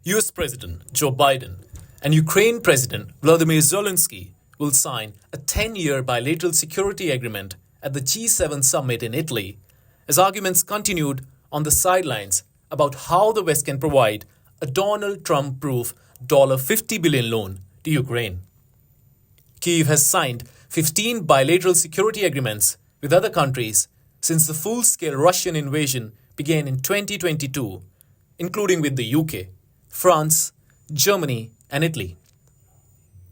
US President Joe Biden and Ukraine President Volodymyr Zelenskiy will sign a 10-year bilateral security agreement at the G7 summit in Italy, as arguments continued on the sidelines about how the West can provide a Donald Trump-proof $50 billion loan to Ukraine. Kyiv has signed 15 bilateral security agreements with other countries since the full-scale Russian invasion began in 2022, including with the UK, France, Germany, and Italy.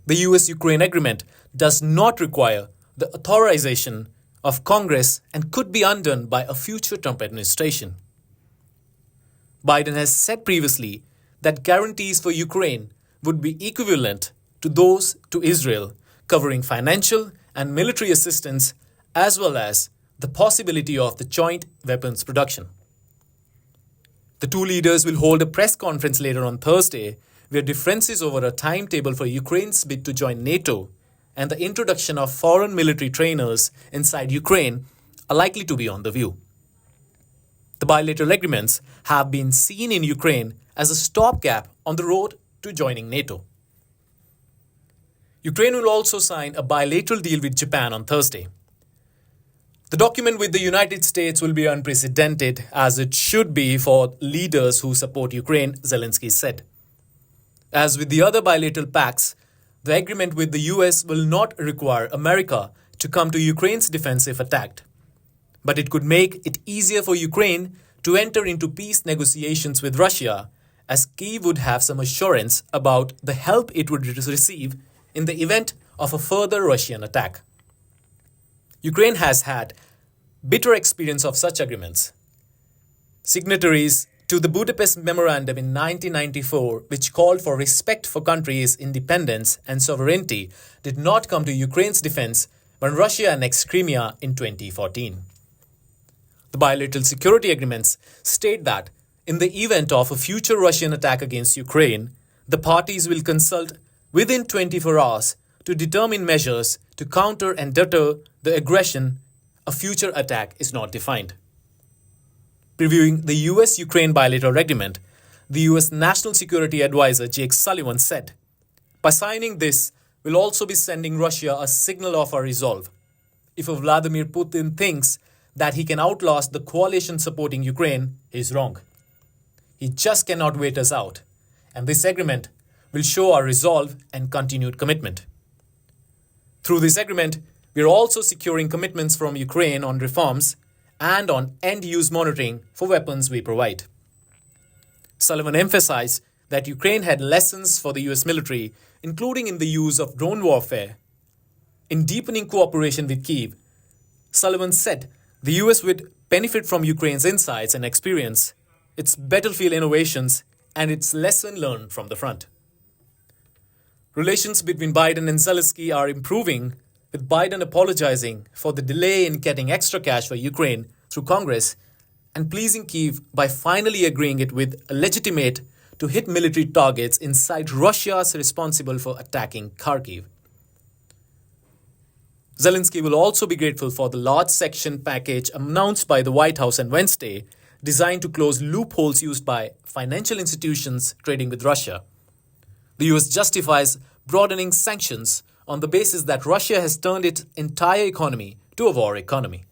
The US-Ukraine agreement does not require the authorization of Congress and could be undone by a future Trump administration. Biden has said previously that guarantees for Ukraine would be equivalent to those to Israel, covering financial and military assistance as well as the possibility of the joint weapons production. The two leaders will hold a press conference later on Thursday, where differences over a timetable for Ukraine's bid to join NATO and the introduction of foreign military trainers inside Ukraine are likely to be on the view. The bilateral agreements have been seen in Ukraine as a stopgap on the road to joining NATO. Ukraine will also sign a bilateral deal with Japan on Thursday. The document with the United States will be unprecedented, as it should be for leaders who support Ukraine, Zelensky said. As with the other bilateral pacts, the agreement with the US will not require America to come to Ukraine's defensive attack, but it could make it easier for Ukraine to enter into peace negotiations with Russia, as Kyiv would have some assurance about the help it would receive in the event of a further Russian attack. Ukraine has had bitter experience of such agreements. Signatories to the Budapest Memorandum in 1994, which called for respect for countries' independence and sovereignty, did not come to Ukraine's defense when Russia annexed Crimea in 2014. The bilateral security agreements state that in the event of a future Russian attack against Ukraine, the parties will consult within 24 hours to determine measures to counter and deter the aggression. A future attack is not defined. Previewing the US-Ukraine bilateral agreement, the US National Security Advisor Jake Sullivan said, "By signing this, we'll also be sending Russia a signal of our resolve. If Vladimir Putin thinks that he can outlast the coalition supporting Ukraine, he's wrong. He just cannot wait us out, and this agreement will show our resolve and continued commitment." Through this agreement, we are also securing commitments from Ukraine on reforms and on end-use monitoring for weapons we provide. Sullivan emphasized that Ukraine had lessons for the US military, including in the use of drone warfare. In deepening cooperation with Kyiv, Sullivan said the US would benefit from Ukraine's insights and experience, its battlefield innovations, and its lesson learned from the front. Relations between Biden and Zelensky are improving, with Biden apologizing for the delay in getting extra cash for Ukraine through Congress and pleasing Kyiv by finally agreeing it with legitimate to hit military targets inside Russia's responsible for attacking Kharkiv. Zelensky will also be grateful for the large sanction package announced by the White House on Wednesday, designed to close loopholes used by financial institutions trading with Russia. The US justifies broadening sanctions on the basis that Russia has turned its entire economy to a war economy.